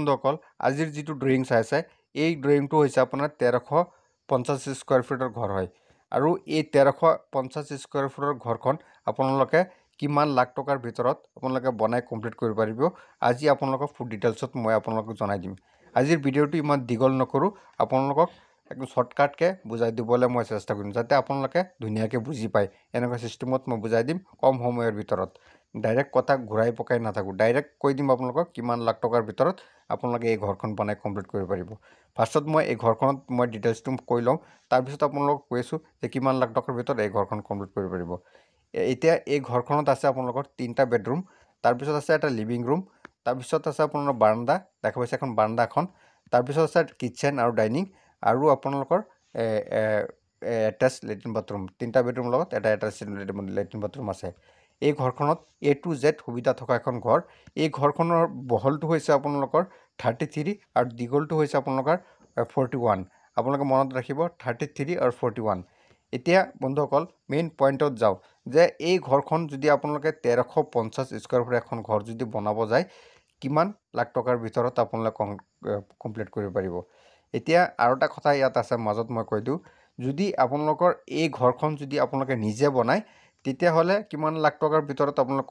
বন্ধুসকল আজিৰ যিটো ড্ৰয়িং চাই আছে এই ড্ৰয়িংটো হৈছে আপোনাৰ 1350 স্কয়াৰ ফিটৰ ঘৰ হয় আৰু এই 1350 স্কয়াৰ ফিটৰ ঘৰখন আপোনালোকে কিমান লাখ টকাৰ ভিতৰত আপোনালোকে বনাই কমপ্লিট কৰিব পাৰিব আজি আপোনালোকক ফুল ডিটেইলছত মই আপোনালোকক জনাই দিম আজিৰ ভিডিঅ'টো ইমান দীঘল নকৰো আপোনালোকক একদম শৰ্টকাটকে বুজাই দিবলৈ মই চেষ্টা কৰিম যাতে আপোনালোকে ধুনীয়াকৈ বুজি পায় এনেকুৱা সিস্টেমত মই বুজাই দিম কম সময়ৰ ভিতৰত ডাইৰেক্ট কথা ঘূৰাই পকাই নাথাকো ডাইৰেক্ট কৈ দিম আপোনালোকক কিমান লাখ টকাৰ ভিতৰত আপোনালোকে এই ঘৰখন বনাই কমপ্লিট কৰিব পাৰিব ফাৰ্ষ্টত মই এই ঘৰখনত মই ডিটেইলছটো কৈ লম তাৰ পিছত আপোনালোকক কৈছো যে কিমান লাখ টকাৰ ভিতৰত এই ঘৰখন কমপ্লিট কৰিব পাৰিব এতিয়া এই ঘৰখনত আছে আপোনালোকৰ তিনটা বেডৰুম তাৰ পিছত আছে এটা লিভিং ৰুম তাৰ পিছত আছে আপোনাৰ বাৰান্দা দেখা পাইছে এখন বাৰান্দা এখন তাৰ পিছত আছে কিচেন আৰু ডাইনিং আৰু আপোনালোকৰ এটাচ লেট্ৰিন বাথৰুম তিনটা বেডৰুম লগত এটা এটাচ লেট্ৰিন বাথৰুম আছে এই ঘৰখনত A to Z সুবিধা থকা এখন ঘৰ এই ঘৰখনৰ বহলটো হৈছে আপোনালোকৰ 33 আৰু দীঘলটো হৈছে আপোনালোকৰ 41 আপোনালোকে মনত ৰাখিব 33 আৰু 41 এতিয়া বন্ধুসকল মেইন পইণ্টত যাও যে এই ঘৰখন যদি আপোনালোকে 1350 স্কয়াৰ ফিট এখন ঘৰ যদি বনাব যায় কিমান লাখ টকাৰ ভিতৰত আপোনালোকে কমপ্লিট কৰিব পাৰিব এতিয়া আৰু এটা কথা ইয়াত আছে মাজত মই কৈ দিও যদি আপোনালোকৰ এই ঘৰখন যদি আপোনালোকে নিজে বনায় তেতিয়া হলে কিমান লাখ টকাৰ ভিতৰত আপোনালোক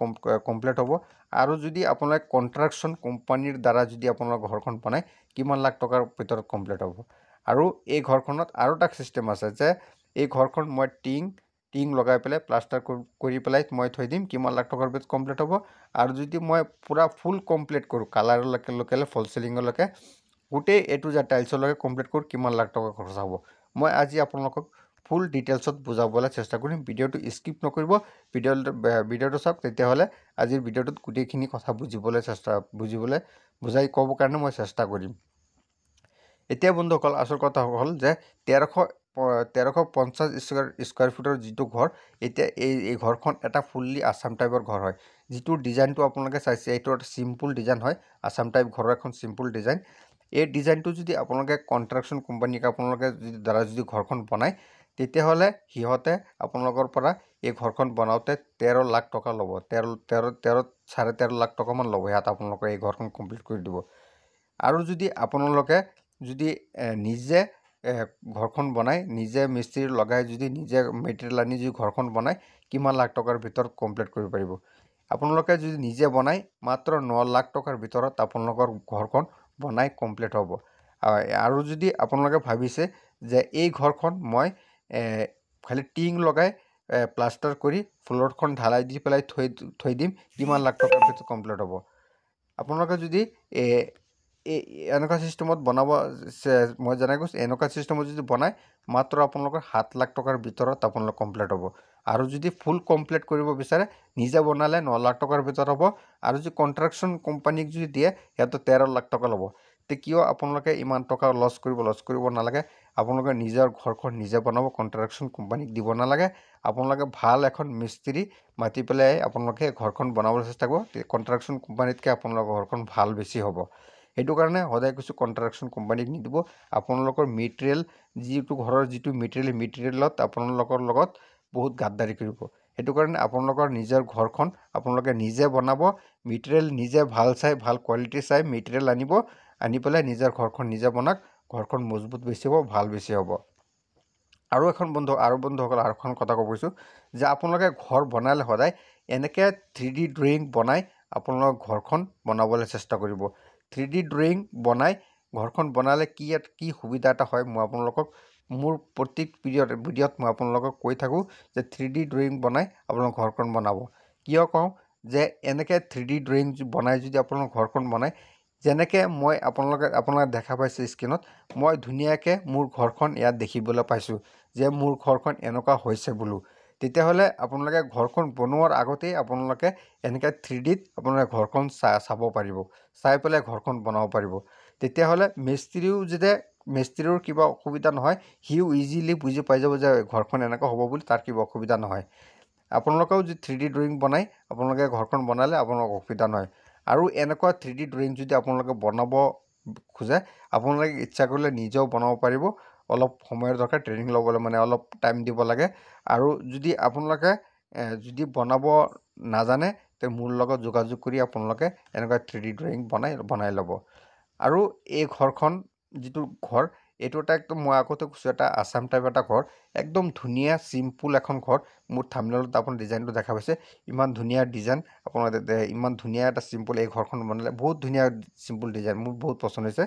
কমপ্লিট হ'ব আৰু যদি আপোনালোক কন্ট্ৰাকশন কোম্পানীৰ দ্বাৰা যদি আপোনালোক ঘৰখন বনায় কিমান লাখ টকাৰ ভিতৰত কমপ্লিট হ'ব আৰু এই ঘৰখনত আৰু এটা সিস্টেম আছে যে এই ঘৰখন মই টিং লগাই পেলাই প্লাষ্টাৰ কৰি পেলাই মই থৈ দিম কিমান লাখ টকাৰ ভিতৰত কমপ্লিট হ'ব আৰু যদি মই পুৰা ফুল কমপ্লিট কৰো কালাৰ লগালে ফল সিলিং লগালে গোটেই এটু যা টাইলছৰ লগে কমপ্লিট কৰো কিমান লাখ টকা খৰচ হ'ব মই আজি আপোনালোকক ফুল ডিটেইলছত বুজাবলৈ চেষ্টা কৰিম ভিডিওটো স্কিপ নকৰিব ভিডিওটো চাওক তেতিয়া হলে আজিৰ ভিডিওটোত গুটেইখিনি কথা বুজাই ক'ব কাৰণে মই চেষ্টা কৰিম এতিয়া বন্ধুসকল আসল কথা হ'ল যে 1350 স্কয়াৰ ফিটৰ যিটো ঘৰ এতিয়া এই ঘৰখন এটা ফুললি আসাম টাইপৰ ঘৰ হয় যিটো ডিজাইনটো আপোনালোকে চাইছে এইটো এটা সিম্পল ডিজাইন হয় আসাম টাইপ ঘৰৰ এখন সিম্পল ডিজাইন এই ডিজাইনটো যদি আপোনালোকে কন্ট্ৰাকশন কোম্পানীক আপোনালোকে দ্বাৰা যদি ঘৰখন বনায় তেতিয়া হলে হিহতে আপোনালোকৰ পৰা এই ঘৰখন বনাওতে 13 লাখ টকা ল'ব 13.5 লাখ টকা মান ল'ব ইয়াত আপোনালোকে এই ঘৰখন কমপ্লিট কৰি দিব আৰু যদি আপোনালোকে যদি নিজে ঘৰখন বনায় নিজে মিস্ত্ৰী লগাই যদি নিজে মেটেৰিয়েল আনি যদি ঘৰখন বনায় কিমান লাখ টকাৰ ভিতৰত কমপ্লিট কৰিব পাৰিব আপোনালোকে যদি নিজে বনায় মাত্ৰ 9 লাখ টকাৰ ভিতৰত আপোনালোকৰ ঘৰখন বনাই কমপ্লিট হ'ব আৰু যদি আপোনালোকে ভাবিছে যে এই ঘৰখন মই খালি টিং লগাই প্লাষ্টাৰ কৰি ফ্লোৰখন ঢালাই দি পেলাই থৈ দিম কিমান লাখ টকাৰ ভিতৰত কমপ্লিট হ'ব আপোনালোকে যদি এনেকুৱা সিস্টেমত বনাব মই জানাই কৈছো এনেকুৱা সিস্টেমত যদি বনায় মাত্ৰ আপোনালোকৰ 7 লাখ টকাৰ ভিতৰত আপোনালোক কমপ্লিট হ'ব আৰু যদি ফুল কমপ্লিট কৰিব বিচাৰে নিজে বনালে 9 লাখ টকাৰ ভিতৰত হ'ব আৰু যদি কন্ট্ৰাকশন কোম্পানীক যদি দিয়ে হেতো 13 লাখ টকা ল'ব তে কিয় আপোনালোকে ইমান টকা লছ কৰিব নালাগে আপোনালোকে নিজৰ ঘৰখন নিজে বনাব কন্ট্ৰাকশন কোম্পানীক দিব নালাগে আপোনালোকে ভাল এখন মিস্ত্ৰী মাতি পেলাই আপোনালোকে ঘৰখন বনাবলৈ চেষ্টা কৰিব কন্ট্ৰাকশন কোম্পানীতকে আপোনালোকৰ ঘৰখন ভাল বেছি হ'ব এটো কাৰণে হদাই কিছু কন্ট্ৰাকশন কোম্পানীক নিদিব আপোনালোকৰ মেটেৰিয়েল যিটো ঘৰৰ যিটো মেটেৰিয়েলত আপোনালোকৰ লগত বহুত গাদ্দাৰি কৰিব এটো কাৰণে আপোনালোকৰ নিজৰ ঘৰখন আপোনালোকে নিজে বনাব মেটেৰিয়েল নিজে ভাল চাই ভাল কোৱালিটি চাই মেটেৰিয়েল আনি পেলাই নিজৰ ঘৰখন নিজে বনাক ঘৰখন মজবুত বেছি হ'ব ভাল বেছি হ'ব আৰু বন্ধুসকল আৰু এখন কথা কৈছো যে আপোনালোকে ঘৰ বনালে হদাই এনেকে 3D ড্ৰয়িং বনাই আপোনালোকৰ ঘৰখন বনাবলৈ চেষ্টা কৰিব 3D ড্ৰয়িং বনাই ঘৰখন বনালে কি সুবিধা এটা হয় মই আপোনালোকক মোৰ প্ৰত্যেক ভিডিঅ'ত মই আপোনালোকক কৈ থাকো যে 3D ড্ৰয়িং বনাই আপোনালোকৰ ঘৰখন বনাব কিয় কওঁ যে এনেকে 3D ড্ৰয়িং বনাই যদি আপোনালোকৰ ঘৰখন বনাই যেনেকে মই আপোনালোকে দেখা পাইছে স্ক্ৰিনত মই ধুনিয়াকে মোৰ ঘৰখন ইয়াত দেখিবলৈ পাইছো যে মোৰ ঘৰখন এনেকুৱা হৈছে বুলু তেতিয়া হলে আপোনালোকে ঘৰখন বনোৱাৰ আগতেই আপোনালোকে এনেকা 3D ত আপোনালোকে ঘৰখন চাব পাৰিব চাই পেলাই ঘৰখন বনাব পাৰিব তেতিয়া হলে মিস্ত্ৰীৰ কিবা অসুবিধা নহয় হিউ ইজিলি বুজি পাই যাব যে ঘৰখন এনেকা হ'ব বুলি তাৰ কিবা অসুবিধা নহয় আপোনালোকেও যদি 3D ড্ৰয়িং বনাই আপোনালোকে ঘৰখন বনালে আপোনালোকৰ অসুবিধা নহয় আৰু এনেকুৱা 3D ড্ৰয়িং যদি আপোনালোকে বনাব খুজে আপোনালোকে ইচ্ছা কৰিলে নিজেও বনাব পাৰিব অলপ সময়ৰ দৰকাৰ ট্ৰেনিং ল'বলৈ মানে অলপ টাইম দিব লাগে আৰু যদি আপোনালোকে যদি বনাব নাজানে তে মোৰ লগত যোগাযোগ কৰি আপোনালোকে এনেকুৱা 3D ড্ৰয়িং বনাই ল'ব আৰু এই ঘৰখন যিটো ঘৰ এইটো এটা একদম মই আগতে কৈছোঁ এটা আছাম টাইপ এটা ঘৰ একদম ধুনীয়া চিম্পুল এখন ঘৰ মোৰ থাম্বনেইলত আপোনাৰ ডিজাইনটো দেখা পাইছে ইমান ধুনীয়া ডিজাইন আপোনালোকে ইমান ধুনীয়া এটা চিম্পুল এই ঘৰখন বনালে বহুত ধুনীয়া চিম্পুল ডিজাইন মোৰ বহুত পচন্দ হৈছে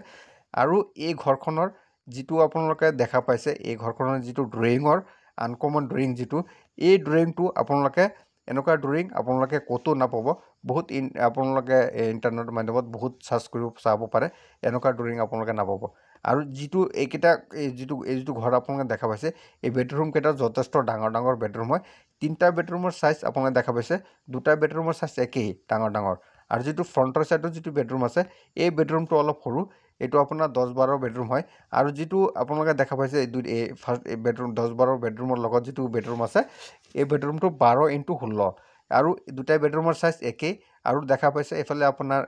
আৰু এই ঘৰখনৰ যিটো আপোনালোকে দেখা পাইছে এই ঘৰখনৰ যিটো ড্ৰয়িঙৰ আনকমন ড্ৰয়িং যিটো এই ড্ৰয়িংটো আপোনালোকে এনেকুৱা ড্ৰয়িং আপোনালোকে ক'তো নাপাব বহুত আপোনালোকে ইণ্টাৰনেট মাধ্যমত বহুত চাৰ্চ কৰিব চাব পাৰে এনেকুৱা ড্ৰয়িং আপোনালোকে নাপাব আৰু যিটো এইকেইটা এই যিটো ঘৰ আপোনালোকে দেখা পাইছে এই বেডৰুমকেইটা যথেষ্ট ডাঙৰ ডাঙৰ বেডৰুম হয় তিনিটা বেডৰুমৰ চাইজ আপোনালোকে দেখা পাইছে দুটা বেডৰুমৰ চাইজ একেই ডাঙৰ ডাঙৰ আৰু যিটো ফ্ৰণ্টৰ ছাইডত যিটো বেডৰুম আছে এই বেডৰুমটো অলপ সৰু এইটো আপোনাৰ 10-12 বেডৰুম হয় আৰু যিটো আপোনালোকে দেখা পাইছে এই ফাৰ্ষ্ট বেডৰুম 10-12 বেডৰুমৰ লগত যিটো বেডৰুম আছে এই বেডৰুমটো 12x16 আৰু দুটা বেডৰুমৰ চাইজ একেই আৰু দেখা পাইছে এফালে আপোনাৰ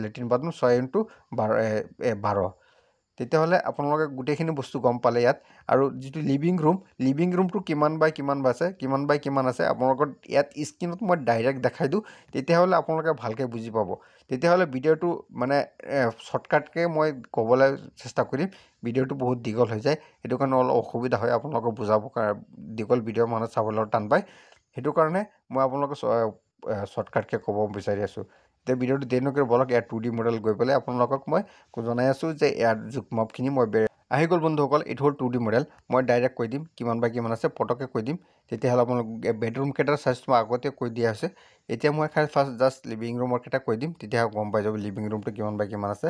লেট্ৰিন বাথৰুম 6x12 তেতিয়াহ'লে আপোনালোকে গোটেইখিনি বস্তু গম পালে ইয়াত আৰু যিটো লিভিং ৰুমটো কিমান বাই কিমান আছে আপোনালোকৰ ইয়াত স্ক্ৰীনত মই ডাইৰেক্ট দেখাই দিওঁ তেতিয়াহ'লে আপোনালোকে ভালকৈ বুজি পাব তেতিয়াহ'লে ভিডিঅ'টো মানে শ্বৰ্টকাটকৈ মই ক'বলৈ চেষ্টা কৰিম ভিডিঅ'টো বহুত দীঘল হৈ যায় সেইটো কাৰণে অলপ অসুবিধা হয় আপোনালোকক বুজাব দীঘল ভিডিঅ' মানুহে চাবলৈ টান পায় সেইটো কাৰণে মই আপোনালোকক শ্বৰ্টকাটকৈ ক'ব বিচাৰি আছোঁ এতিয়া ভিডিঅ'টো দেৰি নকৰি বলক ইয়াৰ 2D মডেল গৈ পেলাই আপোনালোকক মই জনাই আছোঁ যে ইয়াৰ জোখমাপখিনি মই আহি গ'ল বন্ধুসকল এইটো হ'ল 2D মডেল মই ডাইৰেক্ট কৈ দিম কিমান বাই কিমান আছে পটককৈ কৈ দিম তেতিয়াহ'লে আপোনালোক বেডৰুমকেইটাৰ চাইজটো মই আগতে কৈ দিয়া হৈছে এতিয়া মই ফাৰ্ষ্ট জাষ্ট লিভিং ৰুমৰকেইটা কৈ দিম তেতিয়া গম পাই যাব লিভিং ৰুমটো কিমান বাই কিমান আছে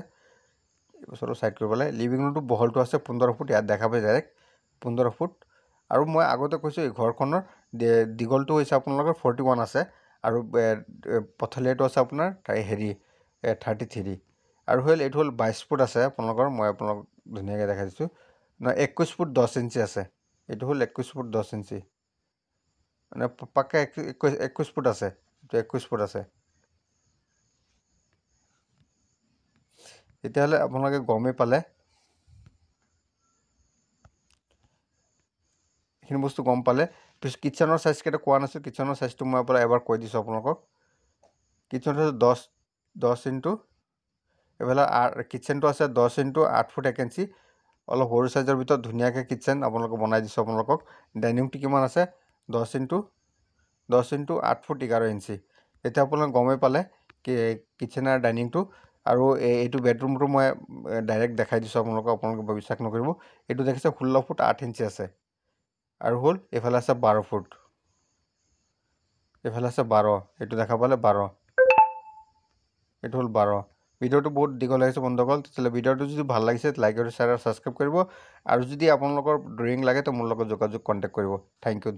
বস্তুটো চাইড কৰিব লাগে লিভিং ৰুমটো বহলটো আছে 15 ফুট ইয়াত দেখা পাই ডাইৰেক্ট 15 ফুট আৰু মই আগতে কৈছোঁ এই ঘৰখনৰ দীঘলটো হৈছে আপোনালোকৰ 41 আছে আৰু পথলিয়াটো আছে আপোনাৰ হেৰি 33 আৰু এইটো হ'ল 22 ফুট আছে আপোনালোকৰ মই আপোনালোকক ধুনীয়াকৈ দেখাই দিছোঁ নহয় 21 ফুট 10 ইঞ্চি আছে এইটো হ'ল 21 ফুট 10 ইঞ্চি মানে পাক্কা 21 ফুট আছে এইটো 21 ফুট আছে তেতিয়াহ'লে আপোনালোকে গমেই পালে এইখিনি বস্তু গম পালে পিছত কিটচেনৰ চাইজকেইটা কোৱা নাছিলোঁ কিটচেনৰ চাইজটো মই এবাৰ কৈ দিছোঁ আপোনালোকক কিটচেনৰ চাইজ 10 ইনটু এইফালে কিটচেনটো আছে 10 ইনটু 8 ফুট 1 ইঞ্চি অলপ সৰু চাইজৰ ভিতৰত ধুনীয়াকৈ কিটচেন আপোনালোকক বনাই দিছোঁ আপোনালোকক ডাইনিংটো কিমান আছে 10 ইনটু 8 ফুট 11 ইঞ্চি এতিয়া আপোনালোকে গমেই পালে কিটচেন আৰু ডাইনিংটো আৰু এইটো বেডৰুমটো মই ডাইৰেক্ট দেখাই দিছোঁ আপোনালোকে বিশ্বাস নকৰিব এইটো দেখিছে 16 ফুট 8 ইঞ্চি আছে আৰু হ'ল এইফালে আছে 12 ফুট এইফালে আছে 12 এইটো দেখা পালে 12 এইটো হ'ল 12 ভিডিঅ'টো বহুত দীঘল আহিছে বন্ধুসকল তেতিয়াহ'লে ভিডিঅ'টো যদি ভাল লাগিছে লাইক আৰু শ্বেয়াৰ আৰু ছাবস্ক্ৰাইব কৰিব আৰু যদি আপোনালোকৰ ড্ৰয়িং লাগে তো মোৰ লগত যোগাযোগ কণ্টেক্ট কৰিব থেংক ইউ